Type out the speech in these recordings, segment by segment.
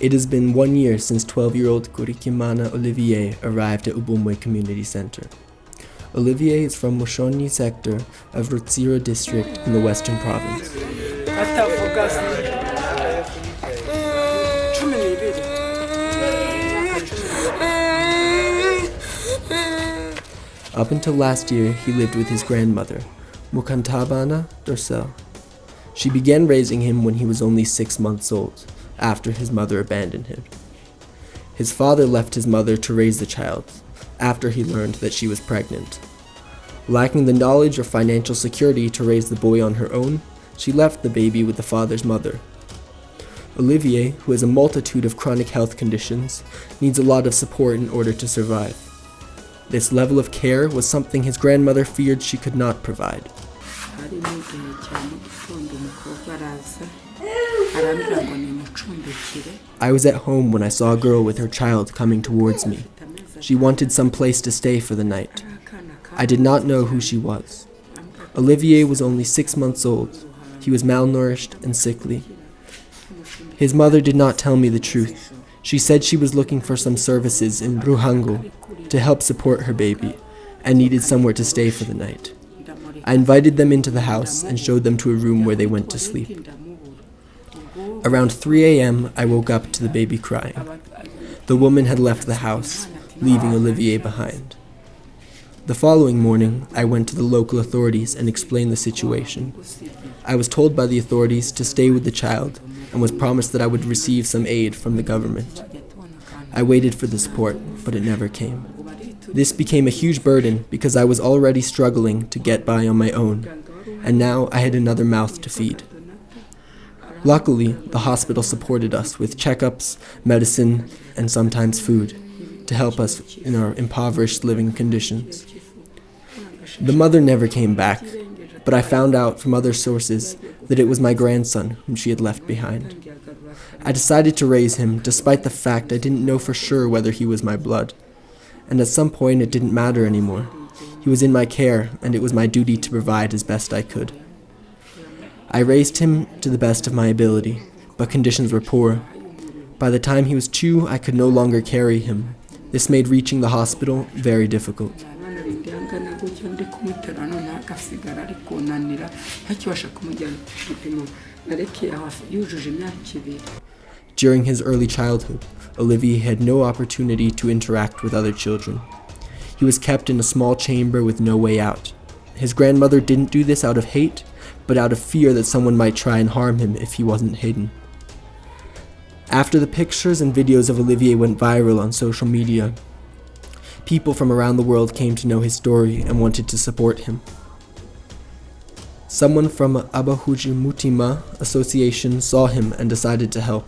It has been 1 year since 12-year-old Kurikimana Olivier arrived at Ubumwe Community Center. Olivier is from Mushonyi sector of Rutsiro district in the Western Province. Up until last year, he lived with his grandmother, Mukantabana Dorsel. She began raising him when he was only 6 months old, after his mother abandoned him. His father left his mother to raise the child, after he learned that she was pregnant. Lacking the knowledge or financial security to raise the boy on her own, she left the baby with the father's mother. Olivier, who has a multitude of chronic health conditions, needs a lot of support in order to survive. This level of care was something his grandmother feared she could not provide. I was at home when I saw a girl with her child coming towards me. She wanted some place to stay for the night. I did not know who she was. Olivier was only 6 months old. He was malnourished and sickly. His mother did not tell me the truth. She said she was looking for some services in Ruhango to help support her baby and needed somewhere to stay for the night. I invited them into the house and showed them to a room where they went to sleep. Around 3 a.m., I woke up to the baby crying. The woman had left the house, leaving Olivier behind. The following morning, I went to the local authorities and explained the situation. I was told by the authorities to stay with the child and was promised that I would receive some aid from the government. I waited for the support, but it never came. This became a huge burden because I was already struggling to get by on my own, and now I had another mouth to feed. Luckily, the hospital supported us with checkups, medicine, and sometimes food to help us in our impoverished living conditions. The mother never came back, but I found out from other sources that it was my grandson whom she had left behind. I decided to raise him despite the fact I didn't know for sure whether he was my blood, and at some point it didn't matter anymore. He was in my care, and it was my duty to provide as best I could. I raised him to the best of my ability, but conditions were poor. By the time he was 2, I could no longer carry him. This made reaching the hospital very difficult. During his early childhood, Olivier had no opportunity to interact with other children. He was kept in a small chamber with no way out. His grandmother didn't do this out of hate, but out of fear that someone might try and harm him if he wasn't hidden. After the pictures and videos of Olivier went viral on social media, people from around the world came to know his story and wanted to support him. Someone from Abahuju Mutima Association saw him and decided to help.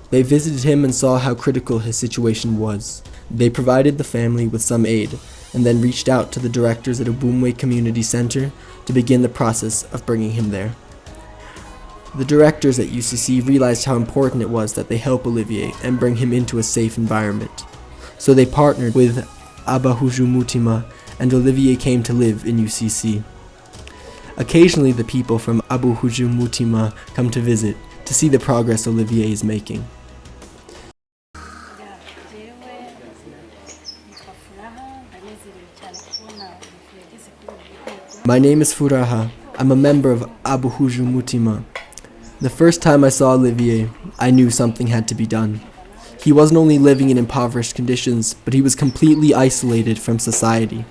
They visited him and saw how critical his situation was. They provided the family with some aid and then reached out to the directors at Ubumwe Community Center to begin the process of bringing him there. The directors at UCC realized how important it was that they help Olivier and bring him into a safe environment. So they partnered with Abahuju Mutima, and Olivier came to live in UCC. Occasionally the people from Abahuju Mutima come to visit to see the progress Olivier is making. My name is Furaha. I'm a member of Abahuju Mutima. The first time I saw Olivier, I knew something had to be done. He wasn't only living in impoverished conditions, but he was completely isolated from society.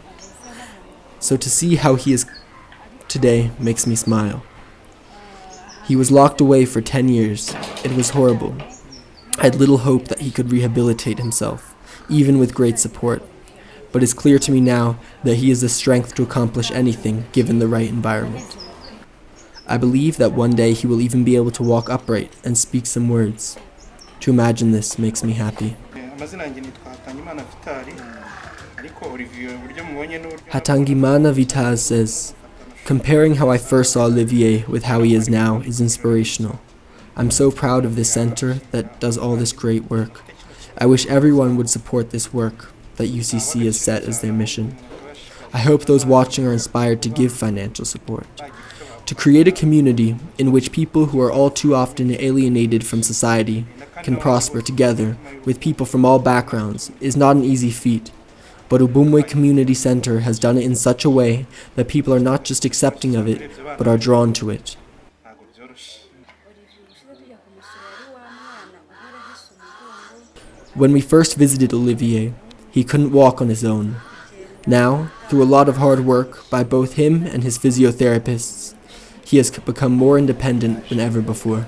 So to see how he is today makes me smile. He was locked away for 10 years. It was horrible. I had little hope that he could rehabilitate himself, even with great support. But it's clear to me now that he has the strength to accomplish anything given the right environment. I believe that one day he will even be able to walk upright and speak some words. To imagine this makes me happy. Hatangimana Vital says, comparing how I first saw Olivier with how he is now is inspirational. I'm so proud of this center that does all this great work. I wish everyone would support this work that UCC has set as their mission. I hope those watching are inspired to give financial support. To create a community in which people who are all too often alienated from society can prosper together with people from all backgrounds is not an easy feat, but Ubumwe Community Center has done it in such a way that people are not just accepting of it, but are drawn to it. When we first visited Olivier, he couldn't walk on his own. Now, through a lot of hard work by both him and his physiotherapists, he has become more independent than ever before.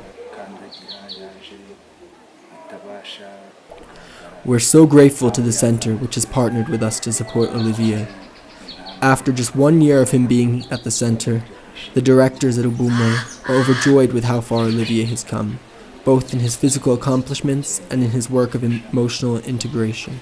We're so grateful to the center which has partnered with us to support Olivier. After just 1 year of him being at the center, the directors at Ubumwe are overjoyed with how far Olivier has come, both in his physical accomplishments and in his work of emotional integration.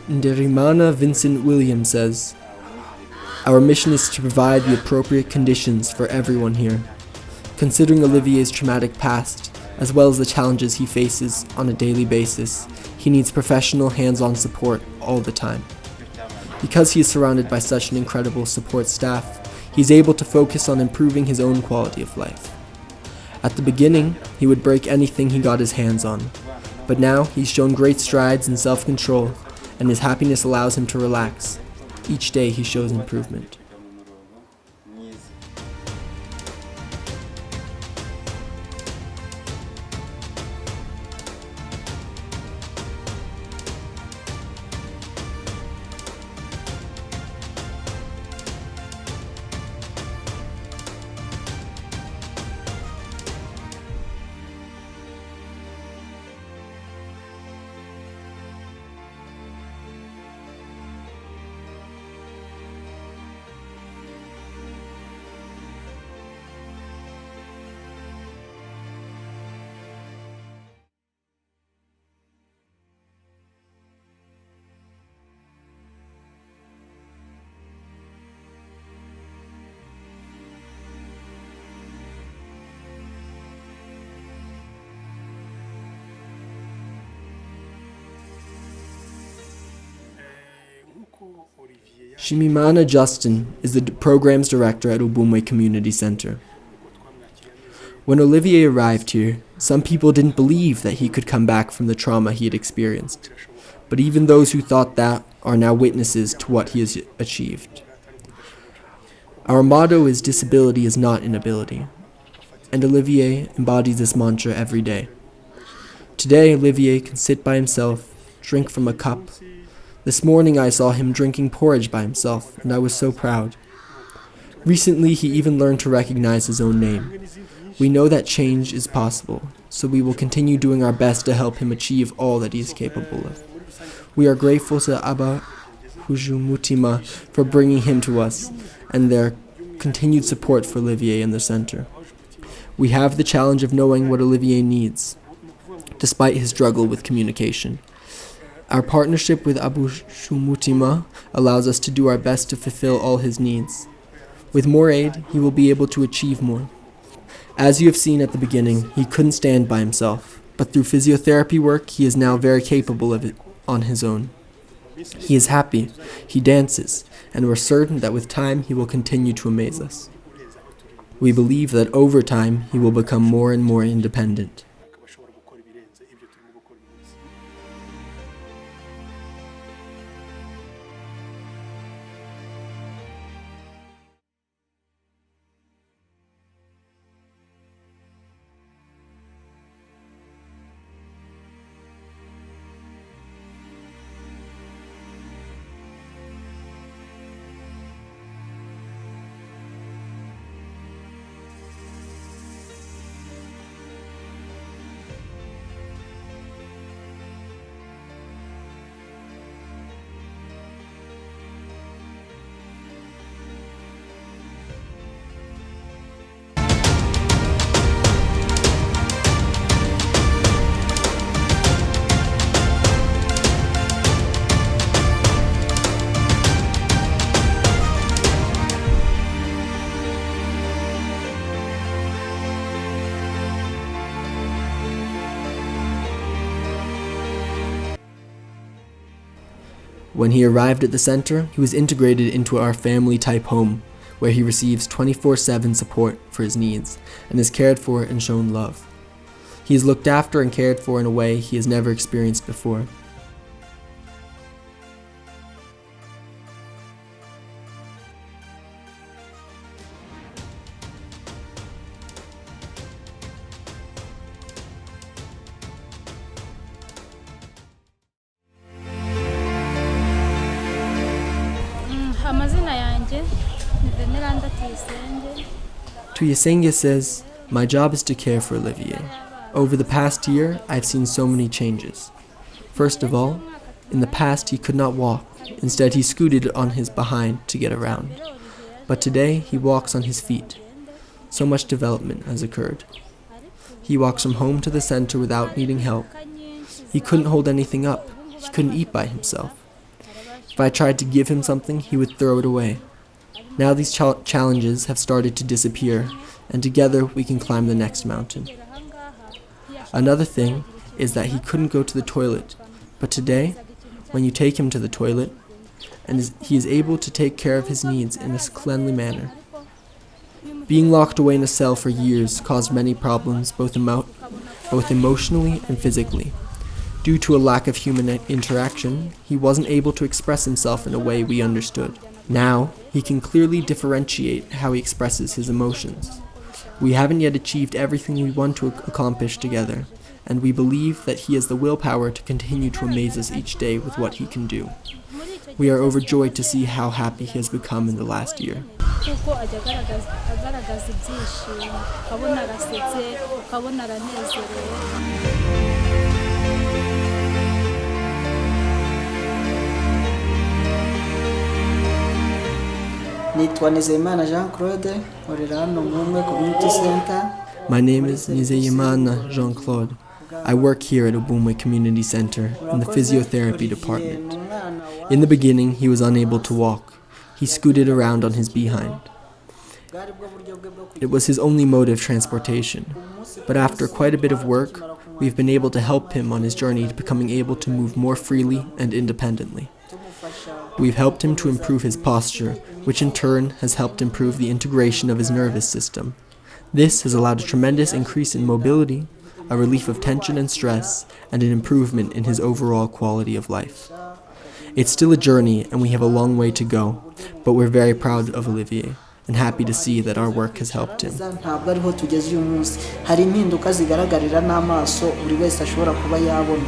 Nderimana Vincent Williams says, "Our mission is to provide the appropriate conditions for everyone here. Considering Olivier's traumatic past, as well as the challenges he faces on a daily basis, he needs professional hands-on support all the time. Because he is surrounded by such an incredible support staff, he is able to focus on improving his own quality of life. At the beginning, he would break anything he got his hands on, but now he's shown great strides in self-control, and his happiness allows him to relax. Each day he shows improvement." Shimimana Justin is the program's director at Ubumwe Community Center. When Olivier arrived here, some people didn't believe that he could come back from the trauma he had experienced, but even those who thought that are now witnesses to what he has achieved. Our motto is "Disability is not inability," and Olivier embodies this mantra every day. Today, Olivier can sit by himself, drink from a cup. This morning I saw him drinking porridge by himself, and I was so proud. Recently, he even learned to recognize his own name. We know that change is possible, so we will continue doing our best to help him achieve all that he is capable of. We are grateful to Abba Hujumutima for bringing him to us, and their continued support for Olivier and the center. We have the challenge of knowing what Olivier needs, despite his struggle with communication. Our partnership with Abu Shumutima allows us to do our best to fulfill all his needs. With more aid, he will be able to achieve more. As you have seen at the beginning, he couldn't stand by himself, but through physiotherapy work, he is now very capable of it on his own. He is happy, he dances, and we're certain that with time he will continue to amaze us. We believe that over time he will become more and more independent. When he arrived at the center, he was integrated into our family-type home, where he receives 24/7 support for his needs and is cared for and shown love. He is looked after and cared for in a way he has never experienced before. Amazina yanjye ni Veneranda Tuyisenge. Tuyisenge says, "My job is to care for Olivier. Over the past year, I've seen so many changes. First of all, in the past he could not walk. Instead, he scooted on his behind to get around. But today, he walks on his feet. So much development has occurred. He walks from home to the center without needing help. He couldn't hold anything up. He couldn't eat by himself. If I tried to give him something, he would throw it away. Now these challenges have started to disappear, and together we can climb the next mountain." Another thing is that he couldn't go to the toilet, but today, when you take him to the toilet, he is able to take care of his needs in a cleanly manner. Being locked away in a cell for years caused many problems, both emotionally and physically. Due to a lack of human interaction, he wasn't able to express himself in a way we understood. Now, he can clearly differentiate how he expresses his emotions. We haven't yet achieved everything we want to accomplish together, and we believe that he has the willpower to continue to amaze us each day with what he can do. We are overjoyed to see how happy he has become in the last year. Kuko ajya agaragaza ibyishimo, ukabona arasetse, ukabona aranezerewe. Nitwa Nizeyimana Jean Claude, nkorera hano mu Umwe Community Center. My name is Nizeyimana Jean Claude. I work here at Ubumwe Community Center in the physiotherapy department. In the beginning, he was unable to walk. He scooted around on his behind. It was his only mode of transportation. But after quite a bit of work, we've been able to help him on his journey to becoming able to move more freely and independently. We've helped him to improve his posture, which in turn has helped improve the integration of his nervous system. This has allowed a tremendous increase in mobility, a relief of tension and stress, and an improvement in his overall quality of life. It's still a journey and we have a long way to go, but we're very proud of Olivier and happy to see that our work has helped him. Ntabwo ariho tugeze uyu munsi. Hari impinduka zigaragarira n'amaso buri wese ashobora kuba yabona.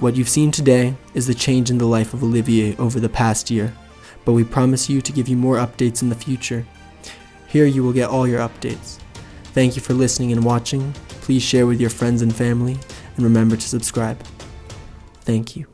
What you've seen today is the change in the life of Olivier over the past year, but we promise you to give you more updates in the future. Here you will get all your updates. Thank you for listening and watching. Please share with your friends and family, and remember to subscribe. Thank you.